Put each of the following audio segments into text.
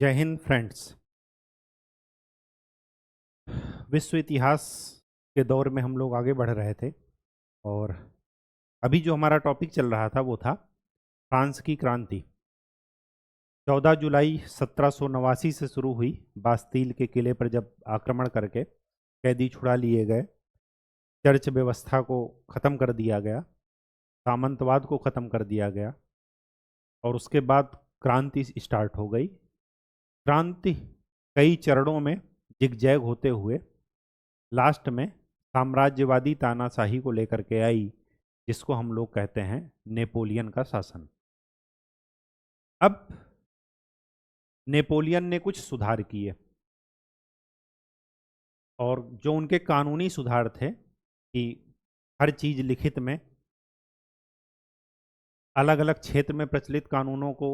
जय हिंद फ्रेंड्स। विश्व इतिहास के दौर में हम लोग आगे बढ़ रहे थे और अभी जो हमारा टॉपिक चल रहा था वो था फ्रांस की क्रांति। 14 जुलाई 1789 से शुरू हुई। बास्तील के किले पर जब आक्रमण करके कैदी छुड़ा लिए गए, चर्च व्यवस्था को ख़त्म कर दिया गया, सामंतवाद को ख़त्म कर दिया गया और उसके बाद क्रांति स्टार्ट हो गई। क्रांति कई चरणों में जिगजैग होते हुए लास्ट में साम्राज्यवादी तानाशाही को लेकर के आई, जिसको हम लोग कहते हैं नेपोलियन का शासन। अब नेपोलियन ने कुछ सुधार किए और जो उनके कानूनी सुधार थे कि हर चीज़ लिखित में, अलग अलग क्षेत्र में प्रचलित कानूनों को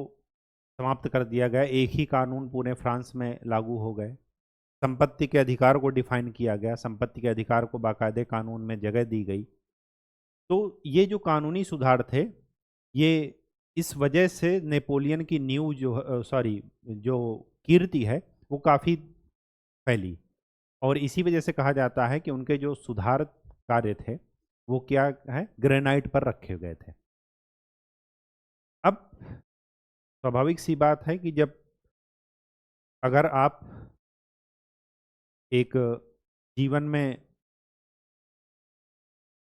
समाप्त कर दिया गया, एक ही कानून पूरे फ्रांस में लागू हो गए। संपत्ति के अधिकार को डिफाइन किया गया, संपत्ति के अधिकार को बाकायदे कानून में जगह दी गई। तो ये जो कानूनी सुधार थे, ये इस वजह से नेपोलियन की न्यू जो कीर्ति है वो काफ़ी फैली और इसी वजह से कहा जाता है कि उनके जो सुधार कार्य थे वो क्या है, ग्रेनाइट पर रखे गए थे। अब स्वाभाविक सी बात है कि जब अगर आप एक जीवन में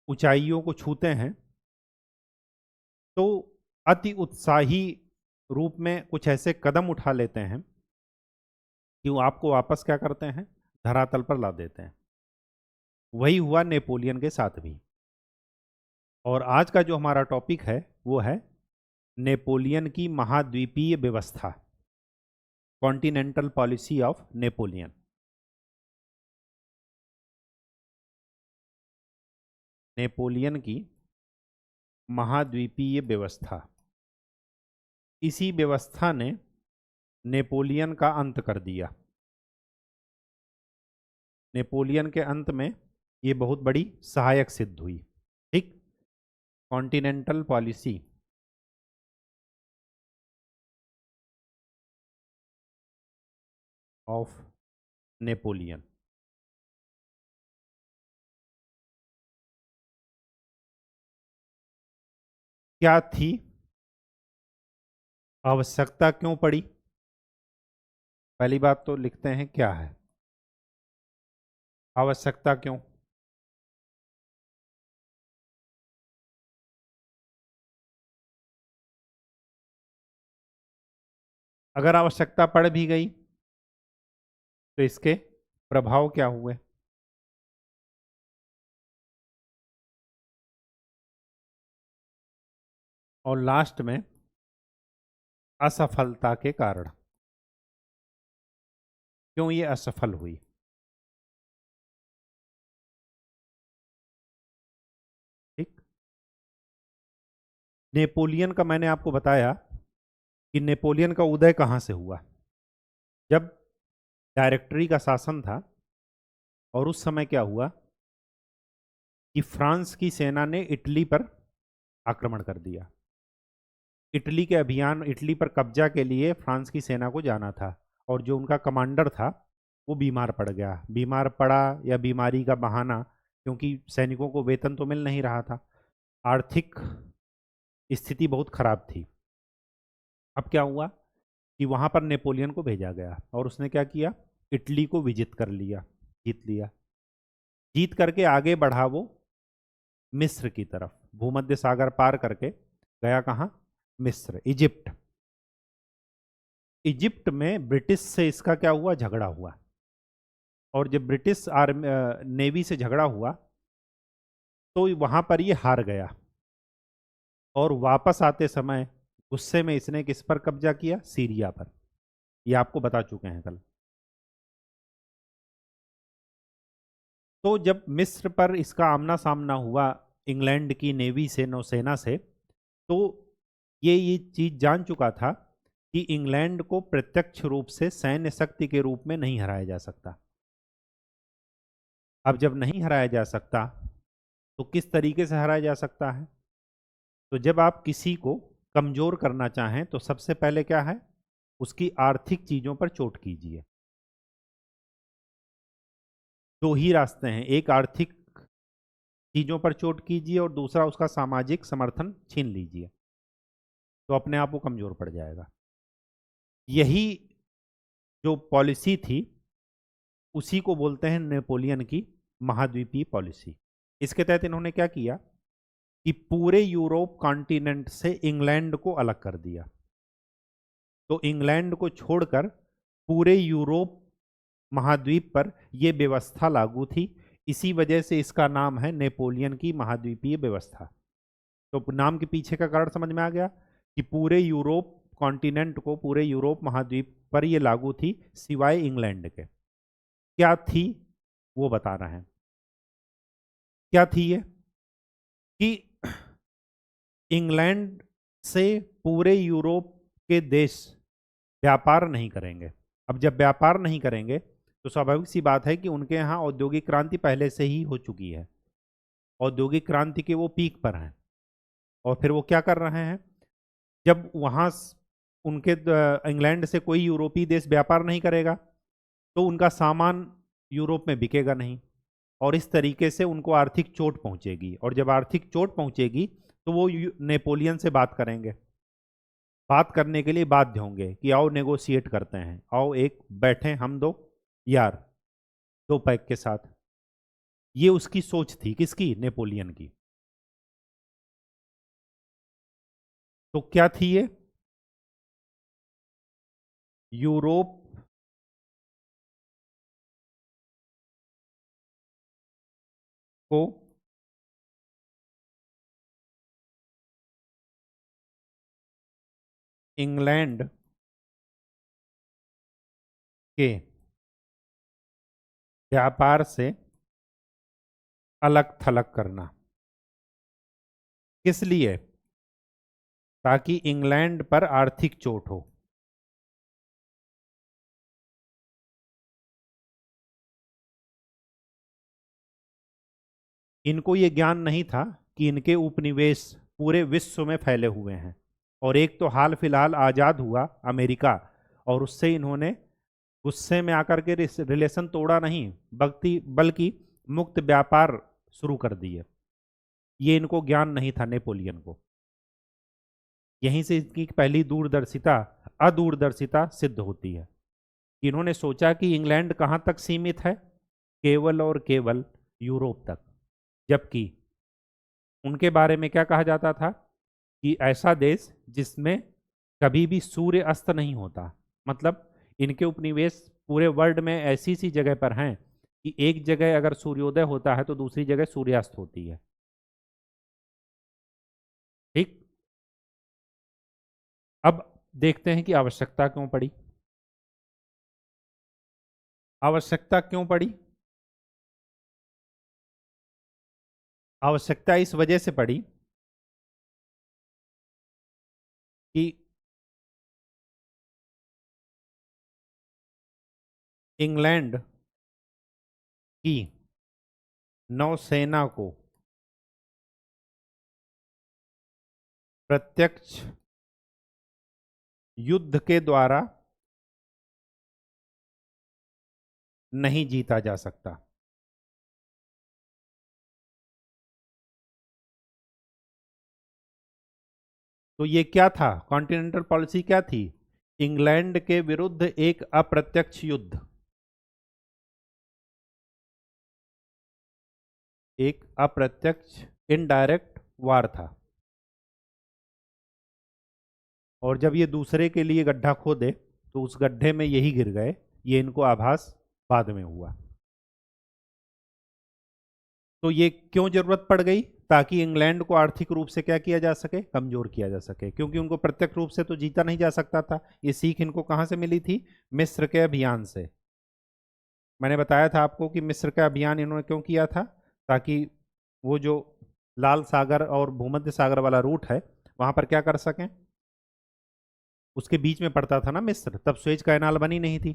ऊंचाइयों को छूते हैं तो अति उत्साही रूप में कुछ ऐसे कदम उठा लेते हैं कि वो आपको वापस क्या करते हैं, धरातल पर ला देते हैं। वही हुआ नेपोलियन के साथ भी। और आज का जो हमारा टॉपिक है वो है नेपोलियन की महाद्वीपीय व्यवस्था, continental policy of Napoleon. Napoleon की महाद्वीपीय व्यवस्था, इसी व्यवस्था ने नेपोलियन का अंत कर दिया। नेपोलियन के अंत में ये बहुत बड़ी सहायक सिद्ध हुई। ठीक, कॉन्टिनेंटल पॉलिसी ऑफ नेपोलियन। क्या थी, आवश्यकता क्यों पड़ी? पहली बात तो लिखते हैं क्या है, आवश्यकता क्यों? अगर आवश्यकता पड़ भी गई तो इसके प्रभाव क्या हुए? और लास्ट में असफलता के कारण, क्यों ये असफल हुई? ठीक, नेपोलियन का मैंने आपको बताया कि नेपोलियन का उदय कहाँ से हुआ। जब डायरेक्टरी का शासन था और उस समय क्या हुआ कि फ्रांस की सेना ने इटली पर आक्रमण कर दिया। इटली के अभियान, इटली पर कब्जा के लिए फ्रांस की सेना को जाना था और जो उनका कमांडर था वो बीमार पड़ गया। बीमार पड़ा या बीमारी का बहाना, क्योंकि सैनिकों को वेतन तो मिल नहीं रहा था, आर्थिक स्थिति बहुत खराब थी। अब क्या हुआ कि वहाँ पर नेपोलियन को भेजा गया और उसने क्या किया, इटली को विजित कर लिया, जीत लिया। जीत करके आगे बढ़ा वो मिस्र की तरफ, भूमध्य सागर पार करके गया कहाँ, मिस्र, इजिप्ट। इजिप्ट में ब्रिटिश से इसका क्या हुआ, झगड़ा हुआ और जब ब्रिटिश आर्मी नेवी से झगड़ा हुआ तो वहाँ पर ये हार गया और वापस आते समय गुस्से में इसने किस पर कब्जा किया, सीरिया पर। ये आपको बता चुके हैं कल। तो जब मिस्र पर इसका आमना सामना हुआ इंग्लैंड की नेवी से, नौसेना से, तो ये चीज जान चुका था कि इंग्लैंड को प्रत्यक्ष रूप से सैन्य शक्ति के रूप में नहीं हराया जा सकता। अब जब नहीं हराया जा सकता तो किस तरीके से हराया जा सकता है? तो जब आप किसी को कमजोर करना चाहें तो सबसे पहले क्या है, उसकी आर्थिक चीजों पर चोट कीजिए। दो ही रास्ते हैं, एक आर्थिक चीजों पर चोट कीजिए और दूसरा उसका सामाजिक समर्थन छीन लीजिए, तो अपने आप वो कमजोर पड़ जाएगा। यही जो पॉलिसी थी उसी को बोलते हैं नेपोलियन की महाद्वीपीय पॉलिसी। इसके तहत इन्होंने क्या किया कि पूरे यूरोप कॉन्टिनेंट से इंग्लैंड को अलग कर दिया। तो इंग्लैंड को छोड़कर पूरे यूरोप महाद्वीप पर यह व्यवस्था लागू थी। इसी वजह से इसका नाम है नेपोलियन की महाद्वीपीय व्यवस्था। तो नाम के पीछे का कारण समझ में आ गया कि पूरे यूरोप कॉन्टिनेंट को, पूरे यूरोप महाद्वीप पर यह लागू थी सिवाय इंग्लैंड के। क्या थी वो बता रहे हैं। क्या थी ये कि इंग्लैंड से पूरे यूरोप के देश व्यापार नहीं करेंगे। अब जब व्यापार नहीं करेंगे तो स्वाभाविक सी बात है कि उनके यहाँ औद्योगिक क्रांति पहले से ही हो चुकी है, औद्योगिक क्रांति के वो पीक पर हैं। और फिर वो क्या कर रहे हैं, जब वहाँ उनके इंग्लैंड से कोई यूरोपीय देश व्यापार नहीं करेगा तो उनका सामान यूरोप में बिकेगा नहीं, और इस तरीके से उनको आर्थिक चोट पहुंचेगी। और जब आर्थिक चोट पहुंचेगी तो वो नेपोलियन से बात करेंगे, बात करने के लिए बाध्य होंगे कि आओ नेगोशिएट करते हैं, आओ एक बैठे हम दो यार, दो पैक के साथ। ये उसकी सोच थी, किसकी? नेपोलियन की। तो क्या थी ये? यूरोप को इंग्लैंड के व्यापार से अलग थलग करना। किस लिए? ताकि इंग्लैंड पर आर्थिक चोट हो। इनको ये ज्ञान नहीं था कि इनके उपनिवेश पूरे विश्व में फैले हुए हैं, और एक तो हाल फिलहाल आज़ाद हुआ अमेरिका, और उससे इन्होंने गुस्से में आकर के रिलेशन तोड़ा नहीं, बल्कि मुक्त व्यापार शुरू कर दिए। ये इनको ज्ञान नहीं था नेपोलियन को। यहीं से इसकी पहली दूरदर्शिता अदूरदर्शिता सिद्ध होती है कि इन्होंने सोचा कि इंग्लैंड कहाँ तक सीमित है, केवल और केवल यूरोप तक। जबकि उनके बारे में क्या कहा जाता था कि ऐसा देश जिसमें कभी भी सूर्य अस्त नहीं होता। मतलब इनके उपनिवेश पूरे वर्ल्ड में ऐसी सी जगह पर हैं कि एक जगह अगर सूर्योदय होता है तो दूसरी जगह सूर्यास्त होती है। ठीक। अब देखते हैं कि आवश्यकता क्यों पड़ी। आवश्यकता क्यों पड़ी? आवश्यकता इस वजह से पड़ी कि इंग्लैंड की नौसेना को प्रत्यक्ष युद्ध के द्वारा नहीं जीता जा सकता। तो ये क्या था? कॉन्टिनेंटल पॉलिसी क्या थी? इंग्लैंड के विरुद्ध एक अप्रत्यक्ष युद्ध, एक अप्रत्यक्ष इनडायरेक्ट वार था। और जब ये दूसरे के लिए गड्ढा खोदे तो उस गड्ढे में यही गिर गए, ये इनको आभास बाद में हुआ। तो ये क्यों जरूरत पड़ गई? ताकि इंग्लैंड को आर्थिक रूप से क्या किया जा सके? कमजोर किया जा सके, क्योंकि उनको प्रत्यक्ष रूप से तो जीता नहीं जा सकता था। ये सीख इनको कहां से मिली थी? मिस्र के अभियान से। मैंने बताया था आपको कि मिस्र का अभियान इन्होंने क्यों किया था? ताकि वो जो लाल सागर और भूमध्य सागर वाला रूट है वहां पर क्या कर सकें, उसके बीच में पड़ता था ना मिस्र, तब सुएज कैनाल बनी नहीं थी।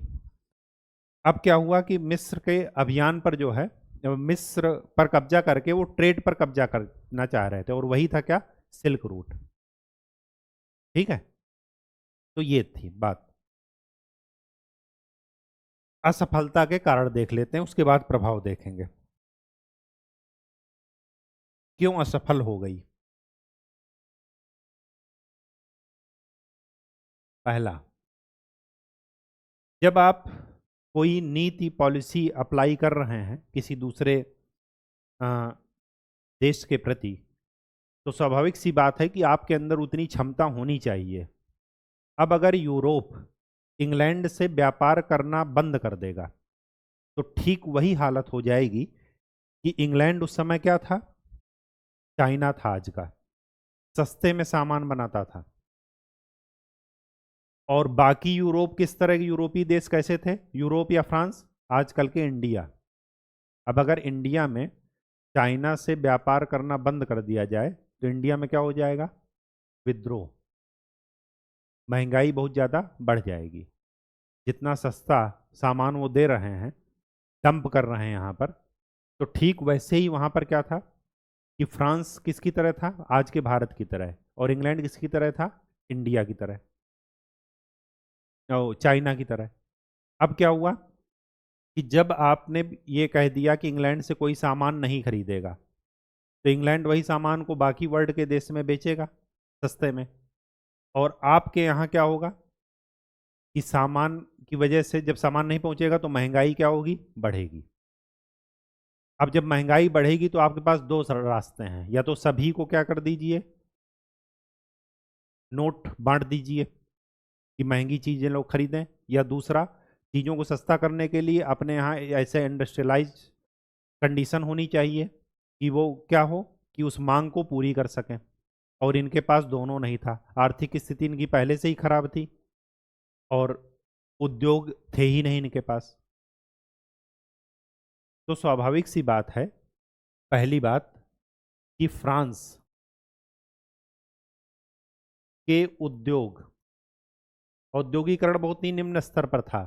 अब क्या हुआ कि मिस्र के अभियान पर जो है, मिस्र पर कब्जा करके वो ट्रेड पर कब्जा करना चाह रहे थे, और वही था क्या? Silk route. ठीक है, तो ये थी बात। असफलता के कारण देख लेते हैं, उसके बाद प्रभाव देखेंगे। क्यों असफल हो गई? पहला, जब आप कोई नीति पॉलिसी अप्लाई कर रहे हैं किसी दूसरे अ, देश के प्रति, तो स्वाभाविक सी बात है कि आपके अंदर उतनी क्षमता होनी चाहिए। अब अगर यूरोप इंग्लैंड से व्यापार करना बंद कर देगा, तो ठीक वही हालत हो जाएगी कि इंग्लैंड उस समय क्या था? चाइना था आज का, सस्ते में सामान बनाता था। और बाकी यूरोप, किस तरह के यूरोपीय देश कैसे थे? यूरोप या फ्रांस, आजकल के इंडिया। अब अगर इंडिया में चाइना से व्यापार करना बंद कर दिया जाए, तो इंडिया में क्या हो जाएगा? विद्रोह, महंगाई बहुत ज़्यादा बढ़ जाएगी। जितना सस्ता सामान वो दे रहे हैं, डंप कर रहे हैं यहाँ पर, तो ठीक वैसे ही वहाँ पर क्या था कि फ्रांस किसकी तरह था? आज के भारत की तरह। और इंग्लैंड किसकी तरह था? इंडिया की तरह, चाइना की तरह। अब क्या हुआ कि जब आपने ये कह दिया कि इंग्लैंड से कोई सामान नहीं खरीदेगा, तो इंग्लैंड वही सामान को बाकी वर्ल्ड के देश में बेचेगा सस्ते में। और आपके यहाँ क्या होगा कि सामान की वजह से जब सामान नहीं पहुंचेगा, तो महंगाई क्या होगी? बढ़ेगी। अब जब महंगाई बढ़ेगी, तो आपके पास दो रास्ते हैं। या तो सभी को क्या कर दीजिए, नोट बांट दीजिए कि महंगी चीजें लोग खरीदें, या दूसरा, चीजों को सस्ता करने के लिए अपने यहाँ ऐसे इंडस्ट्रियलाइज कंडीशन होनी चाहिए कि वो क्या हो कि उस मांग को पूरी कर सकें। और इनके पास दोनों नहीं था, आर्थिक स्थिति इनकी पहले से ही खराब थी और उद्योग थे ही नहीं इनके पास। तो स्वाभाविक सी बात है, पहली बात, कि फ्रांस के औद्योगिकरण बहुत ही निम्न स्तर पर था।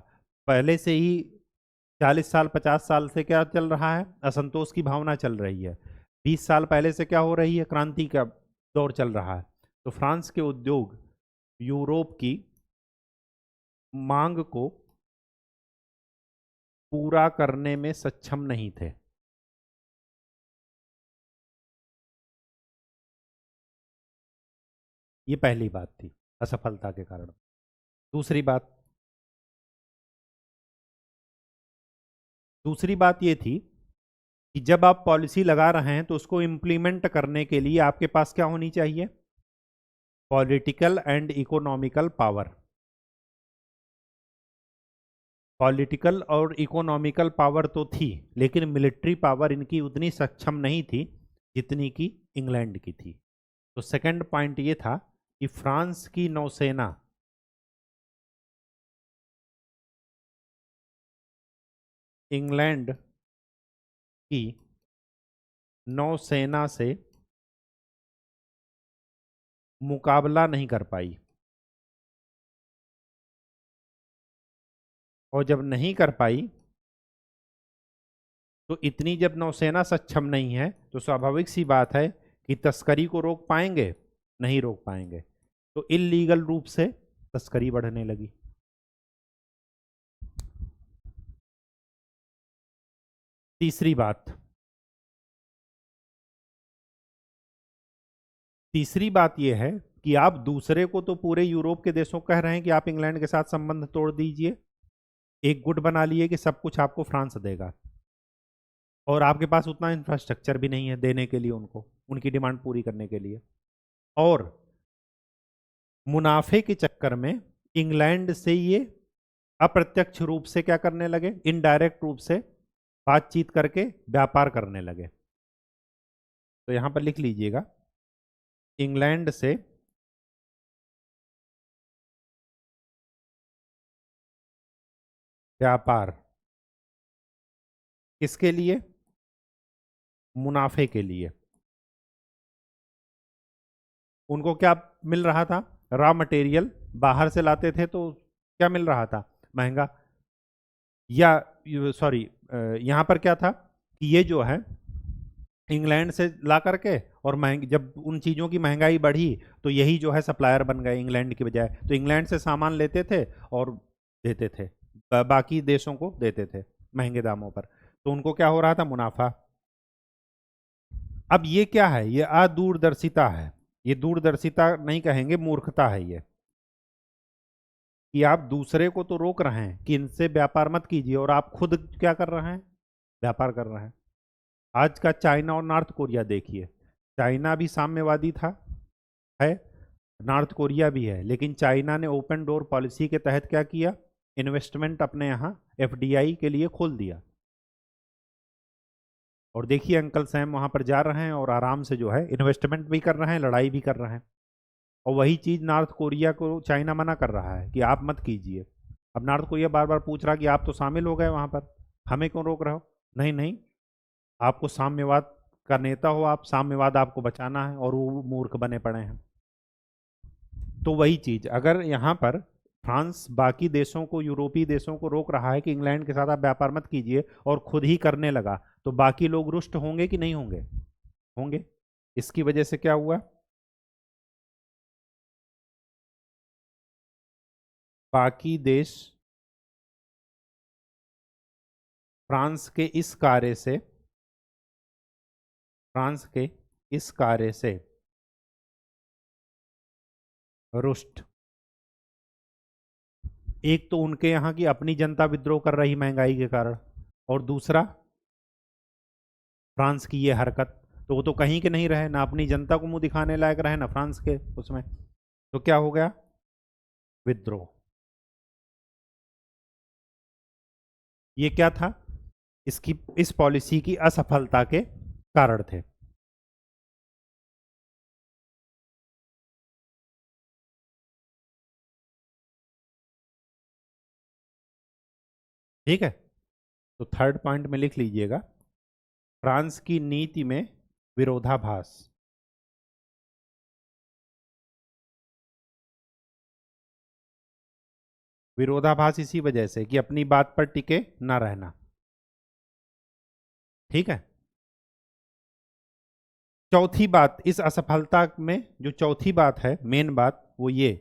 पहले से ही 40 साल 50 साल से क्या चल रहा है? असंतोष की भावना चल रही है। 20 साल पहले से क्या हो रही है? क्रांति का दौर चल रहा है। तो फ्रांस के उद्योग यूरोप की मांग को पूरा करने में सक्षम नहीं थे। ये पहली बात थी असफलता के कारण। दूसरी बात ये थी कि जब आप पॉलिसी लगा रहे हैं, तो उसको इम्प्लीमेंट करने के लिए आपके पास क्या होनी चाहिए? Political and economical power. Political और इकोनॉमिकल पावर तो थी, लेकिन मिलिट्री पावर इनकी उतनी सक्षम नहीं थी जितनी कि इंग्लैंड की थी। तो सेकंड पॉइंट ये था कि फ्रांस की नौसेना इंग्लैंड की नौसेना से मुकाबला नहीं कर पाई। और जब नहीं कर पाई, तो इतनी जब नौसेना सक्षम नहीं है, तो स्वाभाविक सी बात है कि तस्करी को रोक पाएंगे? नहीं रोक पाएंगे। तो इल्लीगल रूप से तस्करी बढ़ने लगी। तीसरी बात तीसरी बात यह है कि आप दूसरे को, तो पूरे यूरोप के देशों को कह रहे हैं कि आप इंग्लैंड के साथ संबंध तोड़ दीजिए, एक गुट बना लिए कि सब कुछ आपको फ्रांस देगा। और आपके पास उतना इंफ्रास्ट्रक्चर भी नहीं है देने के लिए उनको, उनकी डिमांड पूरी करने के लिए। और मुनाफे के चक्कर में इंग्लैंड से ये अप्रत्यक्ष रूप से क्या करने लगे? इनडायरेक्ट रूप से बातचीत करके व्यापार करने लगे। तो यहां पर लिख लीजिएगा, इंग्लैंड से व्यापार किसके लिए? मुनाफे के लिए। उनको क्या मिल रहा था? रॉ मटेरियल बाहर से लाते थे, तो क्या मिल रहा था? महंगा। या सॉरी, यहां पर क्या था कि ये जो है इंग्लैंड से ला करके, और महंगी, जब उन चीज़ों की महंगाई बढ़ी, तो यही जो है सप्लायर बन गए इंग्लैंड की बजाय। तो इंग्लैंड से सामान लेते थे और देते थे, बाकी देशों को देते थे महंगे दामों पर, तो उनको क्या हो रहा था, मुनाफा। अब ये क्या है, ये अदूरदर्शिता है। ये दूरदर्शिता नहीं कहेंगे, मूर्खता है ये, कि आप दूसरे को तो रोक रहे हैं कि इनसे व्यापार मत कीजिए, और आप खुद क्या कर रहे हैं, व्यापार कर रहे हैं। आज का चाइना और नॉर्थ कोरिया देखिए, चाइना भी साम्यवादी था, है, नॉर्थ कोरिया भी है, लेकिन चाइना ने ओपन डोर पॉलिसी के तहत क्या किया, इन्वेस्टमेंट अपने यहाँ एफडीआई के लिए खोल दिया। और देखिए अंकल सैम वहां पर जा रहे हैं और आराम से जो है इन्वेस्टमेंट भी कर रहे हैं, लड़ाई भी कर रहे हैं। और वही चीज नॉर्थ कोरिया को चाइना मना कर रहा है कि आप मत कीजिए। अब नॉर्थ कोरिया बार बार पूछ रहा कि आप तो शामिल हो गए वहां पर, हमें क्यों रोक रहे हो। नहीं नहीं, आपको साम्यवाद का नेता हो आप, साम्यवाद आपको बचाना है, और वो मूर्ख बने पड़े हैं। तो वही चीज अगर यहाँ पर फ्रांस बाकी देशों को, यूरोपीय देशों को रोक रहा है कि इंग्लैंड के साथ आप व्यापार मत कीजिए, और खुद ही करने लगा, तो बाकी लोग रुष्ट होंगे कि नहीं होंगे, होंगे। इसकी वजह से क्या हुआ, बाकी देश फ्रांस के इस कार्य से, फ्रांस के इस कार्य से रुष्ट। एक तो उनके यहाँ की अपनी जनता विद्रोह कर रही महंगाई के कारण, और दूसरा फ्रांस की ये हरकत। तो वो तो कहीं के नहीं रहे, ना अपनी जनता को मुंह दिखाने लायक रहे, ना फ्रांस के उसमें। तो क्या हो गया, विद्रोह। ये क्या था, इसकी, इस पॉलिसी की असफलता के कारण थे। ठीक है, तो थर्ड पॉइंट में लिख लीजिएगा, फ्रांस की नीति में विरोधाभास। विरोधाभास इसी वजह से कि अपनी बात पर टिके ना रहना। ठीक है, चौथी बात इस असफलता में, जो चौथी बात है, मेन बात, वो ये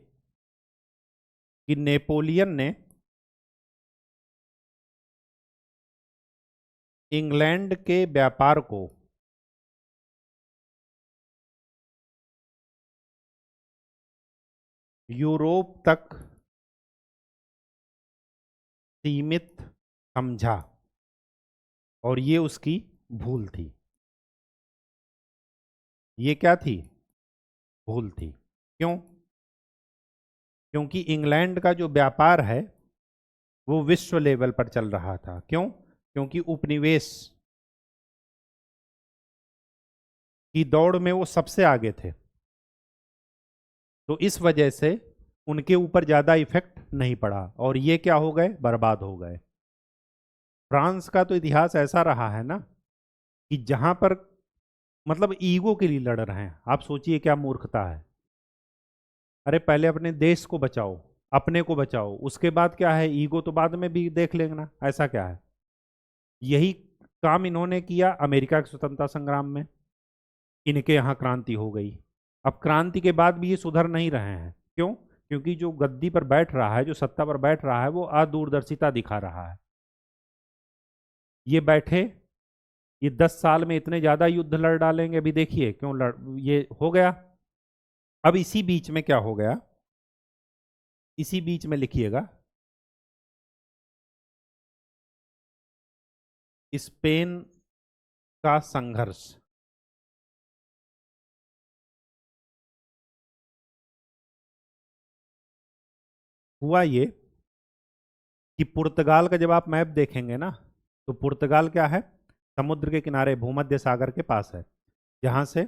कि नेपोलियन ने इंग्लैंड के व्यापार को यूरोप तक सीमित समझा, और ये उसकी भूल थी। ये क्या थी, भूल थी। क्यों, क्योंकि इंग्लैंड का जो व्यापार है वो विश्व लेवल पर चल रहा था। क्यों, क्योंकि उपनिवेश की दौड़ में वो सबसे आगे थे, तो इस वजह से उनके ऊपर ज्यादा इफेक्ट नहीं पड़ा, और ये क्या हो गए, बर्बाद हो गए। फ्रांस का तो इतिहास ऐसा रहा है ना, कि जहां पर मतलब ईगो के लिए लड़ रहे हैं, आप सोचिए क्या मूर्खता है। अरे पहले अपने देश को बचाओ, अपने को बचाओ, उसके बाद क्या है, ईगो तो बाद में भी देख लेना, ऐसा क्या है। यही काम इन्होंने किया अमेरिका के स्वतंत्रता संग्राम में, इनके यहाँ क्रांति हो गई। अब क्रांति के बाद भी ये सुधर नहीं रहे हैं। क्यों, क्योंकि जो गद्दी पर बैठ रहा है, जो सत्ता पर बैठ रहा है, वो अदूरदर्शिता दिखा रहा है। ये बैठे, ये 10 साल में इतने ज्यादा युद्ध लड़ डालेंगे, अभी देखिए क्यों लड़, ये हो गया। अब इसी बीच में क्या हो गया, इसी बीच में लिखिएगा, स्पेन का संघर्ष। हुआ ये कि पुर्तगाल का जब आप मैप देखेंगे ना, तो पुर्तगाल क्या है, समुद्र के किनारे, भूमध्य सागर के पास है, जहां से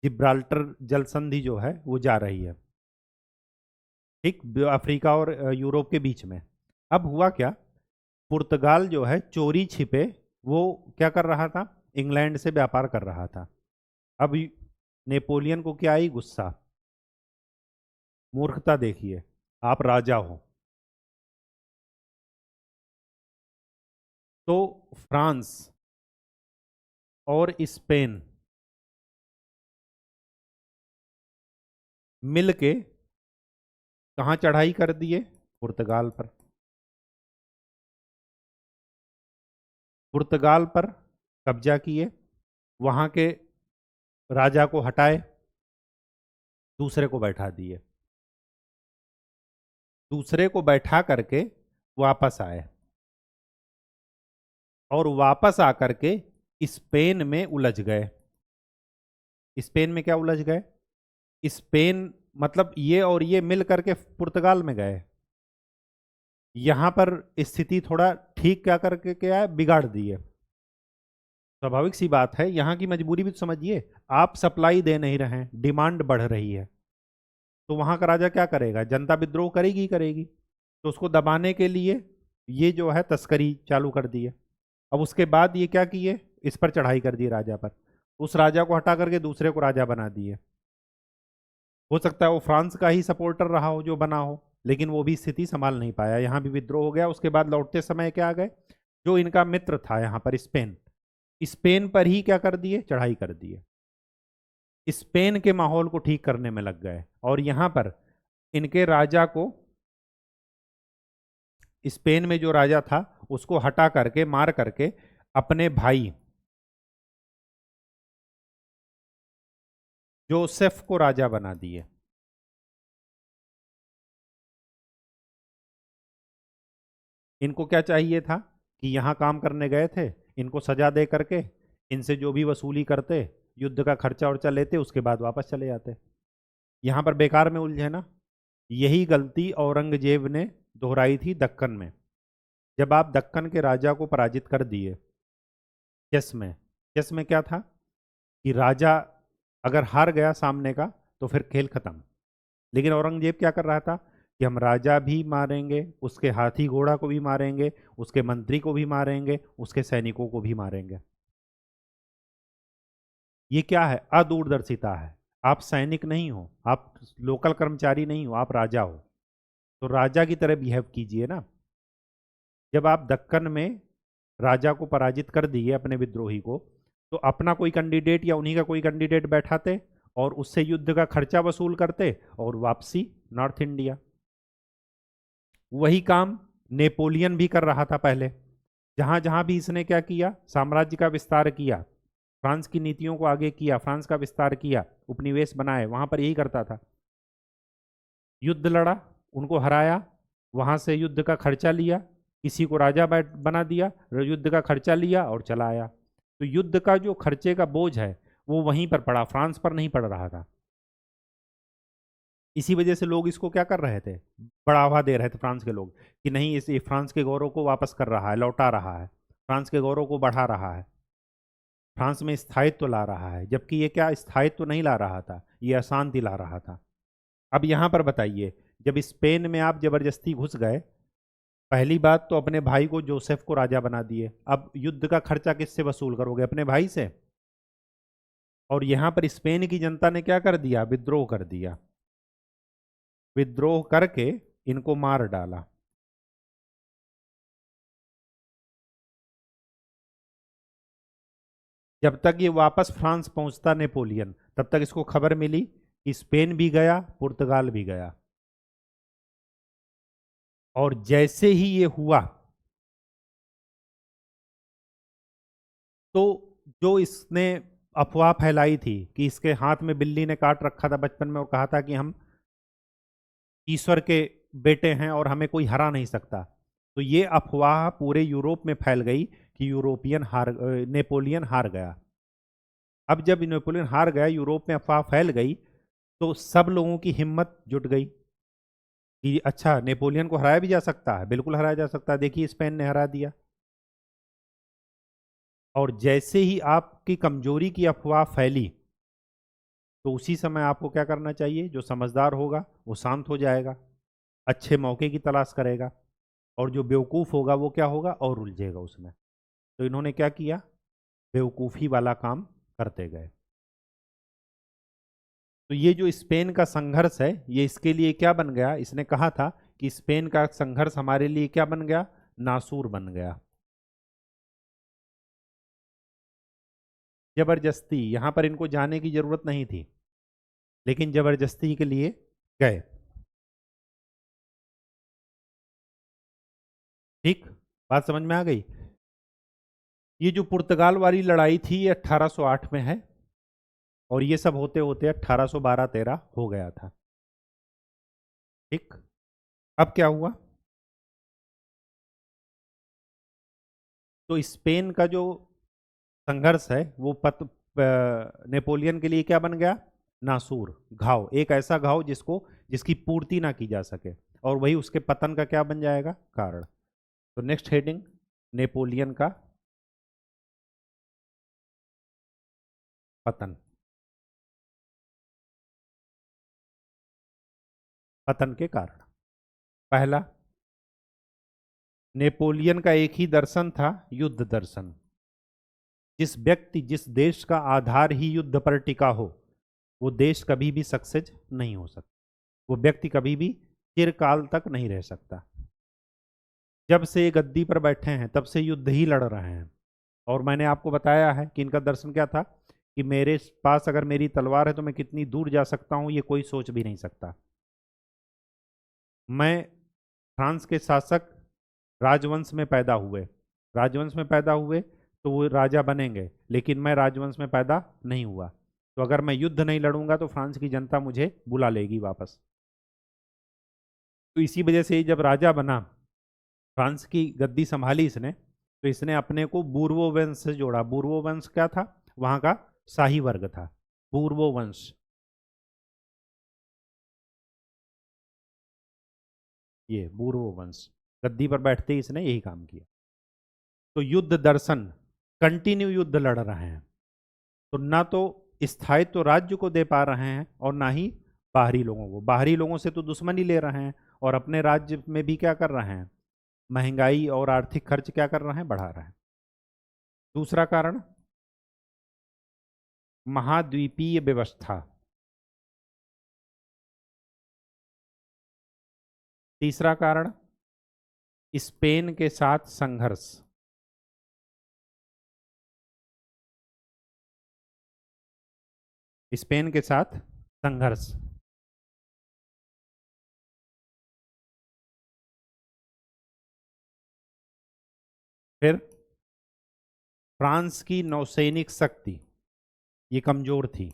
जिब्राल्टर जल संधि जो है वो जा रही है, ठीक, अफ्रीका और यूरोप के बीच में। अब हुआ क्या, पुर्तगाल जो है चोरी छिपे वो क्या कर रहा था, इंग्लैंड से व्यापार कर रहा था। अब नेपोलियन को क्या आई, गुस्सा। मूर्खता देखिए, आप राजा हो। तो फ्रांस और स्पेन मिलके कहाँ चढ़ाई कर दिए, पुर्तगाल पर। पुर्तगाल पर कब्जा किए, वहां के राजा को हटाए, दूसरे को बैठा दिए, दूसरे को बैठा करके वापस आए और वापस आकर के स्पेन में उलझ गए। स्पेन में क्या उलझ गए? स्पेन मतलब ये और ये मिल करके पुर्तगाल में गए। यहां पर स्थिति थोड़ा ठीक क्या करके क्या है, बिगाड़ दी है। स्वाभाविक सी बात है, यहां की मजबूरी भी तो समझिए। आप सप्लाई दे नहीं रहे हैं, डिमांड बढ़ रही है, तो वहां का राजा क्या करेगा? जनता विद्रोह करेगी ही करेगी। तो उसको दबाने के लिए ये जो है तस्करी चालू कर दी है। अब उसके बाद ये क्या किए, इस पर चढ़ाई कर दी राजा पर, उस राजा को हटा करके दूसरे को राजा बना दिए। हो सकता है वो फ्रांस का ही सपोर्टर रहा हो जो बना हो, लेकिन वो भी स्थिति संभाल नहीं पाया, यहाँ भी विद्रोह हो गया। उसके बाद लौटते समय क्या आ गए, जो इनका मित्र था यहाँ पर स्पेन, स्पेन पर ही क्या कर दिए, चढ़ाई कर दिए। स्पेन के माहौल को ठीक करने में लग गए और यहाँ पर इनके राजा को, स्पेन में जो राजा था उसको हटा करके, मार करके अपने भाई जोसेफ को राजा बना दिए। इनको क्या चाहिए था कि यहाँ काम करने गए थे, इनको सजा दे करके इनसे जो भी वसूली करते, युद्ध का खर्चा वर्चा लेते, उसके बाद वापस चले जाते। यहाँ पर बेकार में उलझे ना। यही गलती औरंगजेब ने दोहराई थी दक्कन में। जब आप दक्कन के राजा को पराजित कर दिए चेस में, चेस में क्या था कि राजा अगर हार गया सामने का तो फिर खेल खत्म। लेकिन औरंगजेब क्या कर रहा था कि हम राजा भी मारेंगे, उसके हाथी घोड़ा को भी मारेंगे, उसके मंत्री को भी मारेंगे, उसके सैनिकों को भी मारेंगे। ये क्या है? अदूरदर्शिता है। आप सैनिक नहीं हो, आप लोकल कर्मचारी नहीं हो, आप राजा हो, तो राजा की तरह बिहेव कीजिए ना। जब आप दक्कन में राजा को पराजित कर दिए अपने विद्रोही को, तो अपना कोई कैंडिडेट या उन्हीं का कोई कैंडिडेट बैठाते और उससे युद्ध का खर्चा वसूल करते और वापसी नॉर्थ इंडिया। वही काम नेपोलियन भी कर रहा था पहले। जहां जहां भी इसने क्या किया, साम्राज्य का विस्तार किया, फ्रांस की नीतियों को आगे किया, फ्रांस का विस्तार किया, उपनिवेश बनाए, वहां पर यही करता था। युद्ध लड़ा, उनको हराया, वहां से युद्ध का खर्चा लिया, किसी को राजा बना दिया, युद्ध का खर्चा लिया और चला आया। तो युद्ध का जो खर्चे का बोझ है वो वहीं पर पड़ा, फ्रांस पर नहीं पड़ रहा था। इसी वजह से लोग इसको क्या कर रहे थे, बढ़ावा दे रहे थे फ्रांस के लोग, कि नहीं इस फ्रांस के गौरव को वापस कर रहा है, लौटा रहा है, फ्रांस के गौरव को बढ़ा रहा है, फ्रांस में स्थायित्व ला रहा है। जबकि ये क्या स्थायित्व नहीं ला रहा था, ये अशांति ला रहा था। अब यहाँ पर बताइए, जब स्पेन में आप जबरदस्ती घुस गए, पहली बात तो अपने भाई को, जोसेफ को राजा बना दिए। अब युद्ध का खर्चा किससे वसूल करोगे? अपने भाई से। और यहाँ पर स्पेन की जनता ने क्या कर दिया, विद्रोह कर दिया, विद्रोह करके इनको मार डाला। जब तक ये वापस फ्रांस पहुंचता नेपोलियन, तब तक इसको खबर मिली कि स्पेन भी गया, पुर्तगाल भी गया। और जैसे ही ये हुआ, तो जो इसने अफवाह फैलाई थी कि इसके हाथ में बिल्ली ने काट रखा था बचपन में और कहा था कि हम ईश्वर के बेटे हैं और हमें कोई हरा नहीं सकता, तो ये अफवाह पूरे यूरोप में फैल गई कि नेपोलियन हार गया। अब जब नेपोलियन हार गया, यूरोप में अफवाह फैल गई, तो सब लोगों की हिम्मत जुट गई कि अच्छा, नेपोलियन को हराया भी जा सकता है, बिल्कुल हराया जा सकता है, देखिए स्पेन ने हरा दिया। और जैसे ही आपकी कमजोरी की अफवाह फैली, तो उसी समय आपको क्या करना चाहिए, जो समझदार होगा वो शांत हो जाएगा, अच्छे मौके की तलाश करेगा, और जो बेवकूफ़ होगा वो क्या होगा, और उलझेगा उसमें। तो इन्होंने क्या किया, बेवकूफ़ी वाला काम करते गए। तो ये जो स्पेन का संघर्ष है, ये इसके लिए क्या बन गया, इसने कहा था कि स्पेन का संघर्ष हमारे लिए क्या बन गया, नासूर बन गया। जबरदस्ती, यहां पर इनको जाने की जरूरत नहीं थी, लेकिन जबरदस्ती के लिए गए। ठीक, बात समझ में आ गई। ये जो पुर्तगाल वाली लड़ाई थी ये 1808 में है, और ये सब होते होते 1812-13 हो गया था। ठीक, अब क्या हुआ? तो स्पेन का जो संघर्ष है वो नेपोलियन के लिए क्या बन गया? नासूर, घाव, एक ऐसा घाव जिसकी पूर्ति ना की जा सके, और वही उसके पतन का क्या बन जाएगा? कारण। तो नेक्स्ट हेडिंग, नेपोलियन का पतन। पतन के कारण, पहला, नेपोलियन का एक ही दर्शन था, युद्ध दर्शन। जिस देश का आधार ही युद्ध पर टिका हो, वो देश कभी भी सक्सेस नहीं हो सकता, वो व्यक्ति कभी भी चिरकाल तक नहीं रह सकता। जब से ये गद्दी पर बैठे हैं तब से युद्ध ही लड़ रहे हैं, और मैंने आपको बताया है कि इनका दर्शन क्या था कि मेरे पास अगर मेरी तलवार है तो मैं कितनी दूर जा सकता हूं, ये कोई सोच भी नहीं सकता। मैं फ्रांस के शासक राजवंश में पैदा हुए, राजवंश में पैदा हुए तो वो राजा बनेंगे, लेकिन मैं राजवंश में पैदा नहीं हुआ, तो अगर मैं युद्ध नहीं लड़ूंगा तो फ्रांस की जनता मुझे बुला लेगी वापस। तो इसी वजह से जब राजा बना, फ्रांस की गद्दी संभाली इसने, तो इसने अपने को बूर्बो वंश से जोड़ा। बूर्बो वंश क्या था? वहां का शाही वर्ग था, बूर्बो वंश। ये बूर्बो वंश, गद्दी पर बैठते ही इसने यही काम किया। तो युद्ध दर्शन, कंटिन्यू युद्ध लड़ रहे हैं, तो ना तो स्थायित्व तो राज्य को दे पा रहे हैं और ना ही बाहरी लोगों को। बाहरी लोगों से तो दुश्मनी ले रहे हैं, और अपने राज्य में भी क्या कर रहे हैं? महंगाई और आर्थिक खर्च क्या कर रहे हैं? बढ़ा रहे हैं। दूसरा कारण, महाद्वीपीय व्यवस्था। तीसरा कारण, स्पेन के साथ संघर्ष। स्पेन के साथ संघर्ष। फिर फ्रांस की नौसैनिक शक्ति ये कमजोर थी,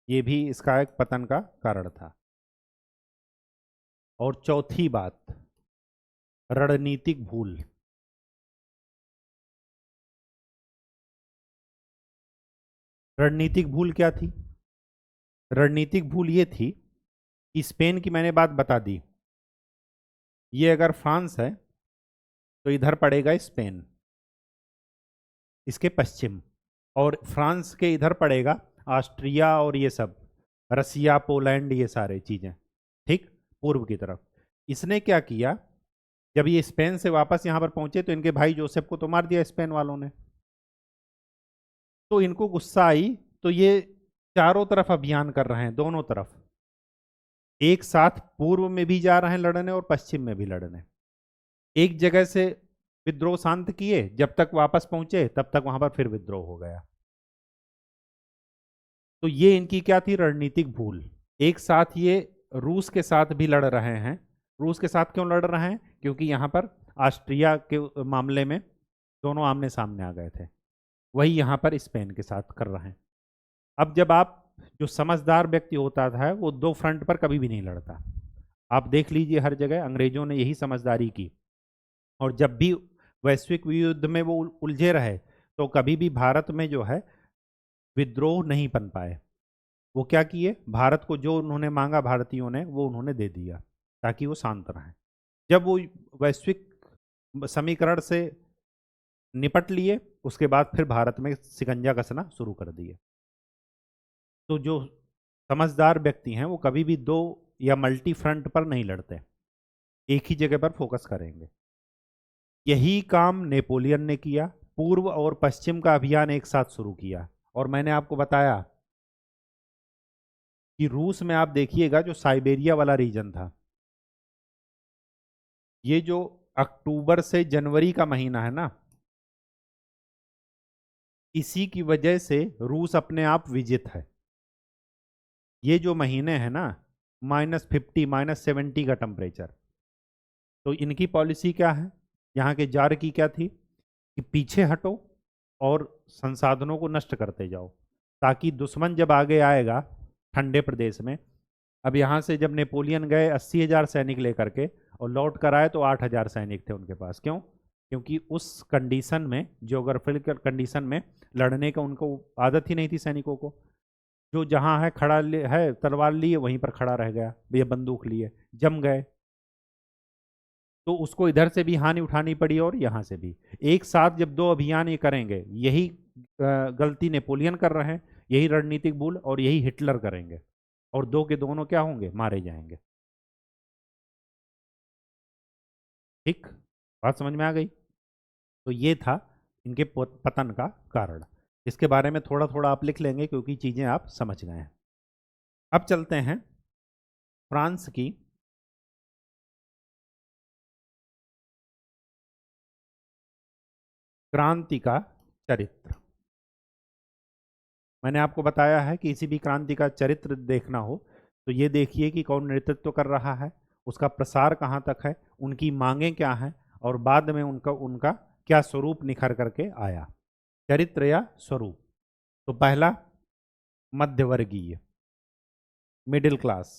ये भी इसका एक पतन का कारण था। और चौथी बात, रणनीतिक भूल। रणनीतिक भूल क्या थी? रणनीतिक भूल ये थी कि स्पेन की मैंने बात बता दी, ये अगर फ्रांस है तो इधर पड़ेगा स्पेन, इसके पश्चिम, और फ्रांस के इधर पड़ेगा ऑस्ट्रिया और ये सब, रसिया, पोलैंड, ये सारे चीजें, ठीक, पूर्व की तरफ। इसने क्या किया, जब ये स्पेन से वापस यहां पर पहुंचे तो इनके भाई जोसेफ को तो मार दिया स्पेन वालों ने। तो इनको गुस्सा आई, तो ये चारों तरफ अभियान कर रहे हैं, दोनों तरफ एक साथ, पूर्व में भी जा रहे हैं लड़ने और पश्चिम में भी लड़ने। एक जगह से विद्रोह शांत किए, जब तक वापस पहुंचे तब तक वहां पर फिर विद्रोह हो गया। तो ये इनकी क्या थी? रणनीतिक भूल। एक साथ ये रूस के साथ भी लड़ रहे हैं। रूस के साथ क्यों लड़ रहे हैं? क्योंकि यहां पर ऑस्ट्रिया के मामले में दोनों आमने सामने आ गए थे, वही यहां पर स्पेन के साथ कर रहे हैं। अब जब आप, जो समझदार व्यक्ति होता था वो दो फ्रंट पर कभी भी नहीं लड़ता। आप देख लीजिए हर जगह अंग्रेजों ने यही समझदारी की, और जब भी वैश्विक युद्ध में वो उलझे रहे तो कभी भी भारत में जो है विद्रोह नहीं बन पाए। वो क्या किए, भारत को जो उन्होंने मांगा भारतीयों ने वो उन्होंने दे दिया ताकि वो शांत रहे। जब वो वैश्विक समीकरण से निपट लिए, उसके बाद फिर भारत में शिकंजा कसना शुरू कर दिए। तो जो समझदार व्यक्ति हैं वो कभी भी दो या मल्टी फ्रंट पर नहीं लड़ते, एक ही जगह पर फोकस करेंगे। यही काम नेपोलियन ने किया, पूर्व और पश्चिम का अभियान एक साथ शुरू किया। और मैंने आपको बताया कि रूस में आप देखिएगा जो साइबेरिया वाला रीजन था, ये जो अक्टूबर से जनवरी का महीना है ना, इसी की वजह से रूस अपने आप विजित है। ये जो महीने हैं ना, -50 -70 का टेम्परेचर, तो इनकी पॉलिसी क्या है? यहाँ के जार की क्या थी कि पीछे हटो और संसाधनों को नष्ट करते जाओ, ताकि दुश्मन जब आगे आएगा ठंडे प्रदेश में, अब यहाँ से जब नेपोलियन गए 80,000 सैनिक लेकर के और लौट कर आए तो 8,000 सैनिक थे उनके पास। क्यों? क्योंकि उस कंडीशन में, जियोग्राफिकल कंडीशन में लड़ने का उनको आदत ही नहीं थी सैनिकों को। जो जहाँ है खड़ा है, तलवार लिए वहीं पर खड़ा रह गया, ये बंदूक लिए जम गए, तो उसको इधर से भी हानि उठानी पड़ी और यहाँ से भी। एक साथ जब दो अभियान ये करेंगे, यही गलती नेपोलियन कर रहे हैं, यही रणनीतिक भूल, और यही हिटलर करेंगे, और दो के दोनों क्या होंगे? मारे जाएंगे। ठीक, बात समझ में आ गई? तो ये था इनके पतन का कारण। इसके बारे में थोड़ा थोड़ा आप लिख लेंगे क्योंकि चीजें आप समझ गए हैं। अब चलते हैं फ्रांस की क्रांति का चरित्र। मैंने आपको बताया है कि किसी भी क्रांति का चरित्र देखना हो तो ये देखिए कि कौन नेतृत्व कर रहा है, उसका प्रसार कहाँ तक है, उनकी मांगें क्या हैं, और बाद में उनका उनका क्या स्वरूप निखर करके आया, चरित्र या स्वरूप। तो पहला, मध्यवर्गीय, मिडिल क्लास।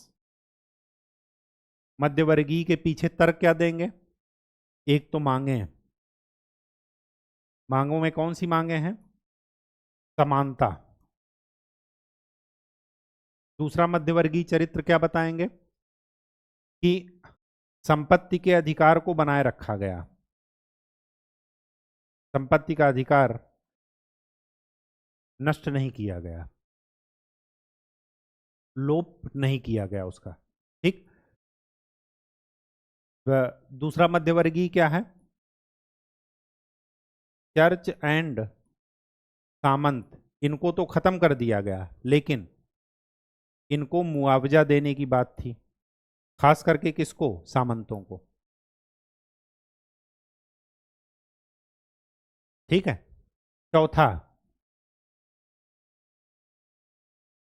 मध्यवर्गीय के पीछे तर्क क्या देंगे? एक तो मांगे हैं, मांगों में कौन सी मांगे हैं? समानता। दूसरा मध्यवर्गीय चरित्र क्या बताएंगे? कि संपत्ति के अधिकार को बनाए रखा गया, संपत्ति का अधिकार नष्ट नहीं किया गया, लोप नहीं किया गया उसका। ठीक। दूसरा मध्यवर्गीय क्या है? चर्च एंड सामंत, इनको तो खत्म कर दिया गया, लेकिन इनको मुआवजा देने की बात थी, खास करके किसको? सामंतों को। ठीक है। चौथा,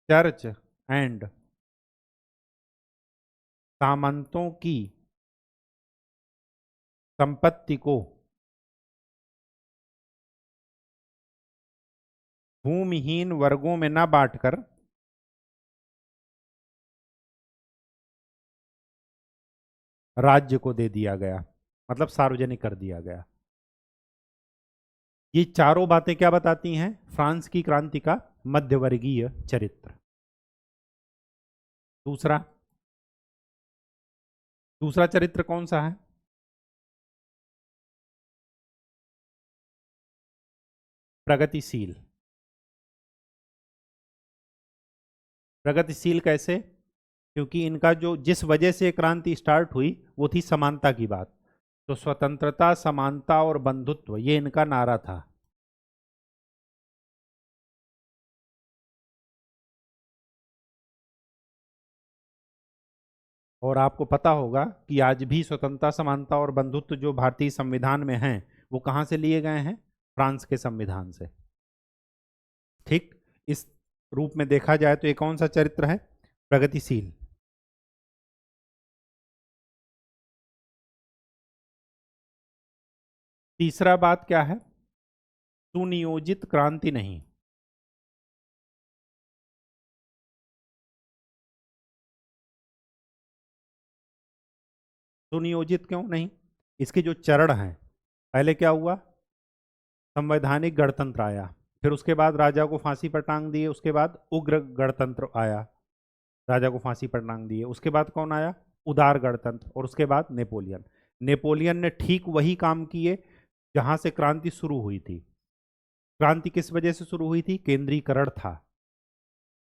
चर्च एंड सामंतों की संपत्ति को भूमिहीन वर्गों में न बांटकर राज्य को दे दिया गया, मतलब सार्वजनिक कर दिया गया। ये चारों बातें क्या बताती हैं? फ्रांस की क्रांति का मध्यवर्गीय चरित्र। दूसरा, दूसरा चरित्र कौन सा है? प्रगतिशील। प्रगतिशील कैसे? क्योंकि इनका जो, जिस वजह से क्रांति स्टार्ट हुई वो थी समानता की बात, तो स्वतंत्रता, समानता और बंधुत्व, ये इनका नारा था। और आपको पता होगा कि आज भी स्वतंत्रता, समानता और बंधुत्व जो भारतीय संविधान में हैं, वो कहाँ से लिए गए हैं? फ्रांस के संविधान से। ठीक। इस रूप में देखा जाए तो ये कौन सा चरित्र है? प्रगतिशील। तीसरा बात क्या है? सुनियोजित क्रांति नहीं। सुनियोजित क्यों नहीं? इसके जो चरण हैं, पहले क्या हुआ? संवैधानिक गणतंत्र आया, फिर उसके बाद राजा को फांसी पर टांग दिए, उसके बाद उग्र गणतंत्र आया, राजा को फांसी पर टांग दिए, उसके बाद कौन आया? उदार गणतंत्र, और उसके बाद नेपोलियन। नेपोलियन ने ठीक वही काम किए जहां से क्रांति शुरू हुई थी। क्रांति किस वजह से शुरू हुई थी? केंद्रीकरण था,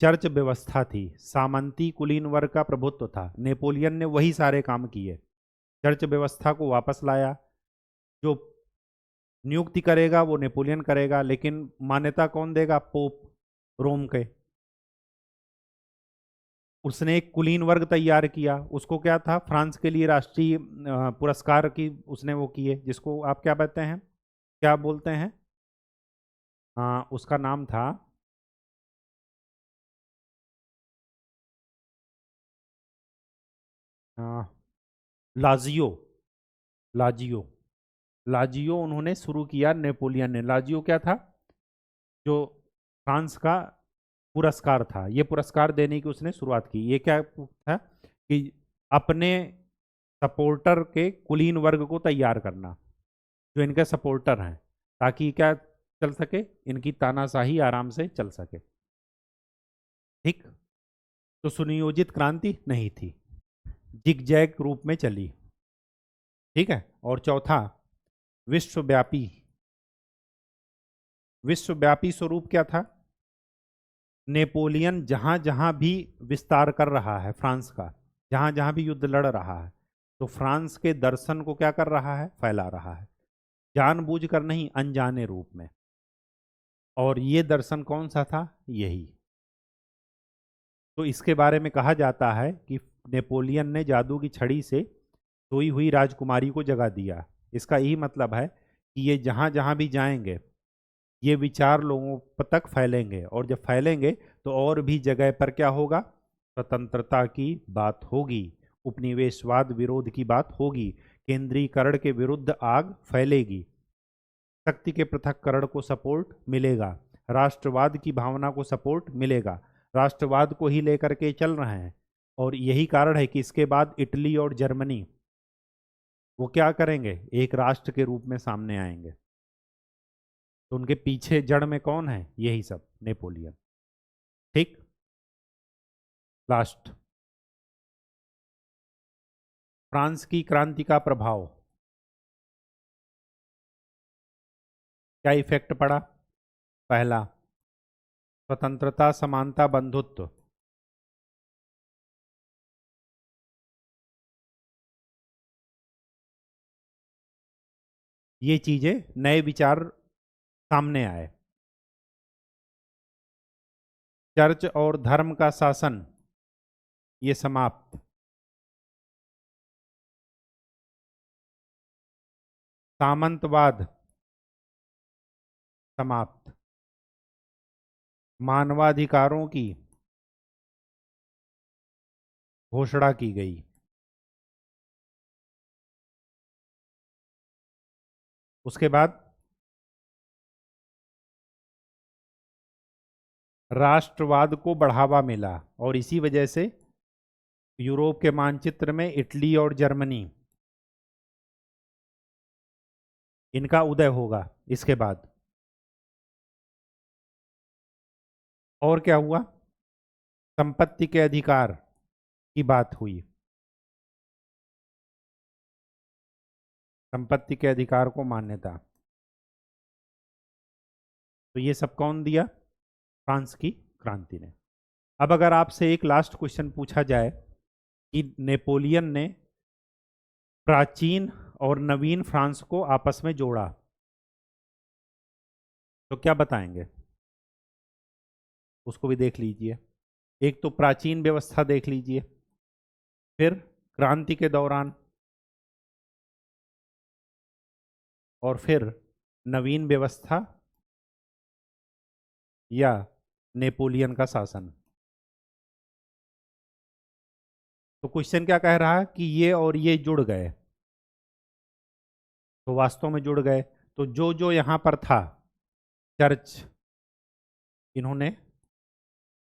चर्च व्यवस्था थी, सामंती कुलीन वर्ग का प्रभुत्व था। नेपोलियन ने वही सारे काम किए, चर्च व्यवस्था को वापस लाया। जो नियुक्ति करेगा वो नेपोलियन करेगा, लेकिन मान्यता कौन देगा? पोप रोम के। उसने एक कुलीन वर्ग तैयार किया, उसको क्या था? फ्रांस के लिए राष्ट्रीय पुरस्कार की उसने वो किए, जिसको आप क्या कहते हैं, क्या बोलते हैं? उसका नाम था, लाजियो, लाजियो। लाजियो उन्होंने शुरू किया, नेपोलियन ने। लाजियो क्या था? जो फ्रांस का पुरस्कार था, ये पुरस्कार देने की उसने शुरुआत की। ये क्या था कि अपने सपोर्टर के कुलीन वर्ग को तैयार करना, जो इनके सपोर्टर हैं, ताकि क्या चल सके, इनकी तानाशाही आराम से चल सके। ठीक। तो सुनियोजित क्रांति नहीं थी, जिगजैग रूप में चली। ठीक है। और चौथा, विश्वव्यापी। विश्वव्यापी स्वरूप क्या था? नेपोलियन जहां जहां भी विस्तार कर रहा है फ्रांस का, जहां जहां भी युद्ध लड़ रहा है, तो फ्रांस के दर्शन को क्या कर रहा है? फैला रहा है, जानबूझकर नहीं, अनजाने रूप में। और ये दर्शन कौन सा था? यही। तो इसके बारे में कहा जाता है कि नेपोलियन ने जादू की छड़ी से सोई हुई राजकुमारी को जगा दिया। इसका यही मतलब है कि ये जहां जहां भी जाएंगे, ये विचार लोगों तक फैलेंगे, और जब फैलेंगे तो और भी जगह पर क्या होगा? स्वतंत्रता की बात होगी, उपनिवेशवाद विरोध की बात होगी, केंद्रीकरण के विरुद्ध आग फैलेगी, शक्ति के पृथक्करण को सपोर्ट मिलेगा, राष्ट्रवाद की भावना को सपोर्ट मिलेगा। राष्ट्रवाद को ही लेकर के चल रहे हैं। और यही कारण है कि इसके बाद इटली और जर्मनी वो क्या करेंगे? एक राष्ट्र के रूप में सामने आएंगे। तो उनके पीछे जड़ में कौन है? यही सब, नेपोलियन। ठीक। लास्ट, फ्रांस की क्रांति का प्रभाव, क्या इफेक्ट पड़ा? पहला, स्वतंत्रता, समानता, बंधुत्व। ये चीजें, नए विचार सामने आए। चर्च और धर्म का शासन, ये समाप्त। सामंतवाद, समाप्त। मानवाधिकारों की घोषणा की गई। उसके बाद राष्ट्रवाद को बढ़ावा मिला, और इसी वजह से यूरोप के मानचित्र में इटली और जर्मनी, इनका उदय होगा इसके बाद। और क्या हुआ? संपत्ति के अधिकार की बात हुई। संपत्ति के अधिकार को मान्यता। तो ये सब कौन दिया? फ्रांस की क्रांति ने। अब अगर आपसे एक लास्ट क्वेश्चन पूछा जाए कि नेपोलियन ने प्राचीन और नवीन फ्रांस को आपस में जोड़ा, तो क्या बताएंगे? उसको भी देख लीजिए। एक तो प्राचीन व्यवस्था देख लीजिए, फिर क्रांति के दौरान, और फिर नवीन व्यवस्था या नेपोलियन का शासन। तो क्वेश्चन क्या कह रहा है कि ये और ये जुड़ गए, तो वास्तव में जुड़ गए। तो जो जो यहां पर था, चर्च, इन्होंने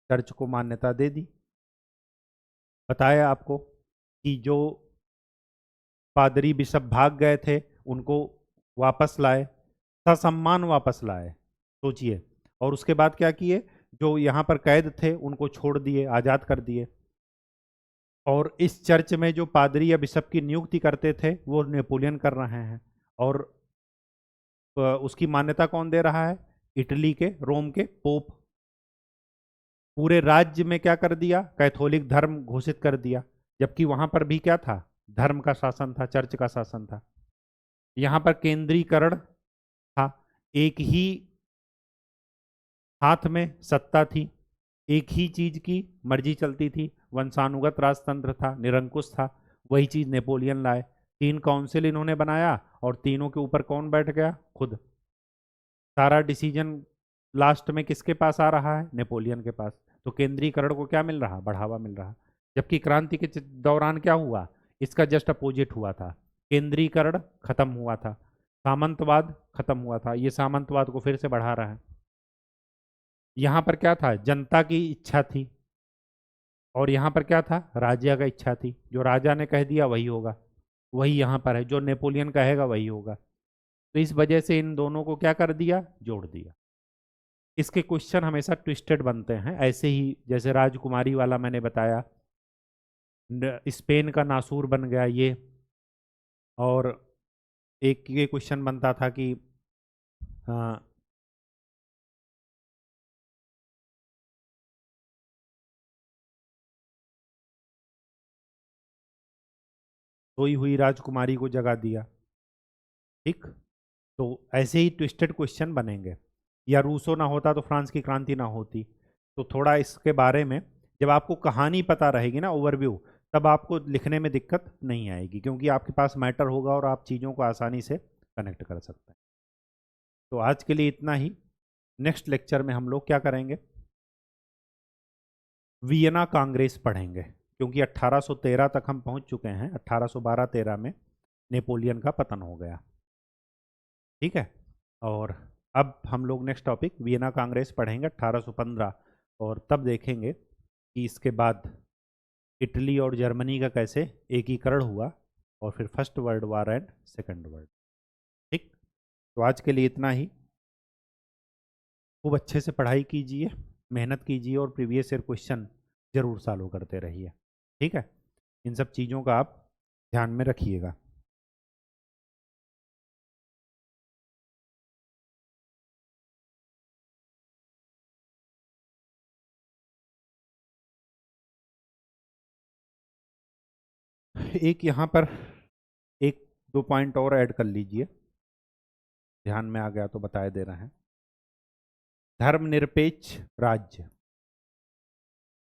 चर्च को मान्यता दे दी। बताया आपको कि जो पादरी बिशप भाग गए थे, उनको वापस लाए, ससम्मान वापस लाए। सोचिए। और उसके बाद क्या किए? जो यहाँ पर कैद थे उनको छोड़ दिए, आज़ाद कर दिए। और इस चर्च में जो पादरी या बिशप की नियुक्ति करते थे, वो नेपोलियन कर रहे हैं। और उसकी मान्यता कौन दे रहा है? इटली के रोम के पोप। पूरे राज्य में क्या कर दिया? कैथोलिक धर्म घोषित कर दिया। जबकि वहां पर भी क्या था? धर्म का शासन था, चर्च का शासन था। यहाँ पर केंद्रीकरण था, एक ही हाथ में सत्ता थी, एक ही चीज की मर्जी चलती थी, वंशानुगत राजतंत्र था, निरंकुश था। वही चीज नेपोलियन लाए। 3 काउंसिल इन्होंने बनाया, और तीनों के ऊपर कौन बैठ गया? खुद। सारा डिसीजन लास्ट में किसके पास आ रहा है? नेपोलियन के पास। तो केंद्रीकरण को क्या मिल रहा? बढ़ावा मिल रहा। जबकि क्रांति के दौरान क्या हुआ? इसका जस्ट अपोजिट हुआ था, केंद्रीकरण खत्म हुआ था। सामंतवाद खत्म हुआ था, ये सामंतवाद को फिर से बढ़ा रहा है। यहाँ पर क्या था, जनता की इच्छा थी, और यहाँ पर क्या था, राजा का इच्छा थी। जो राजा ने कह दिया वही होगा, वही यहाँ पर है, जो नेपोलियन कहेगा वही होगा। तो इस वजह से इन दोनों को क्या कर दिया, जोड़ दिया। इसके क्वेश्चन हमेशा ट्विस्टेड बनते हैं, ऐसे ही जैसे राजकुमारी वाला मैंने बताया, स्पेन का नासूर बन गया ये। और एक ये क्वेश्चन बनता था कि हाँ, सोई हुई राजकुमारी को जगा दिया। ठीक, तो ऐसे ही ट्विस्टेड क्वेश्चन बनेंगे। या रूसो ना होता तो फ्रांस की क्रांति ना होती। तो थोड़ा इसके बारे में जब आपको कहानी पता रहेगी ना, ओवरव्यू, तब आपको लिखने में दिक्कत नहीं आएगी, क्योंकि आपके पास मैटर होगा और आप चीज़ों को आसानी से कनेक्ट कर सकते हैं। तो आज के लिए इतना ही। नेक्स्ट लेक्चर में हम लोग क्या करेंगे, वियना कांग्रेस पढ़ेंगे, क्योंकि 1813 तक हम पहुंच चुके हैं। 1812-13 में नेपोलियन का पतन हो गया। ठीक है, और अब हम लोग नेक्स्ट टॉपिक वियना कांग्रेस पढ़ेंगे 1815, और तब देखेंगे कि इसके बाद इटली और जर्मनी का कैसे एकीकरण हुआ, और फिर first world war and second world. ठीक, तो आज के लिए इतना ही। खूब अच्छे से पढ़ाई कीजिए, मेहनत कीजिए, और प्रीवियस ईयर क्वेश्चन जरूर सॉल्व करते रहिए। ठीक है, इन सब चीज़ों का आप ध्यान में रखिएगा। एक यहाँ पर एक दो पॉइंट और ऐड कर लीजिए, ध्यान में आ गया तो बताए दे रहे हैं। धर्मनिरपेक्ष राज्य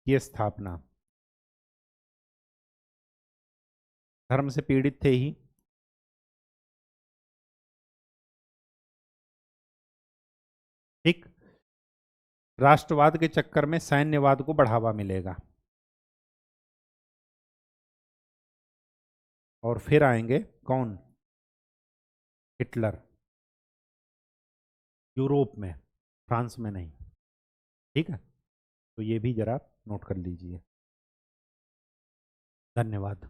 की स्थापना, धर्म से पीड़ित थे ही। ठीक, राष्ट्रवाद के चक्कर में सैन्यवाद को बढ़ावा मिलेगा, और फिर आएंगे कौन, हिटलर, यूरोप में, फ्रांस में नहीं। ठीक है, तो ये भी जरा नोट कर लीजिए। धन्यवाद।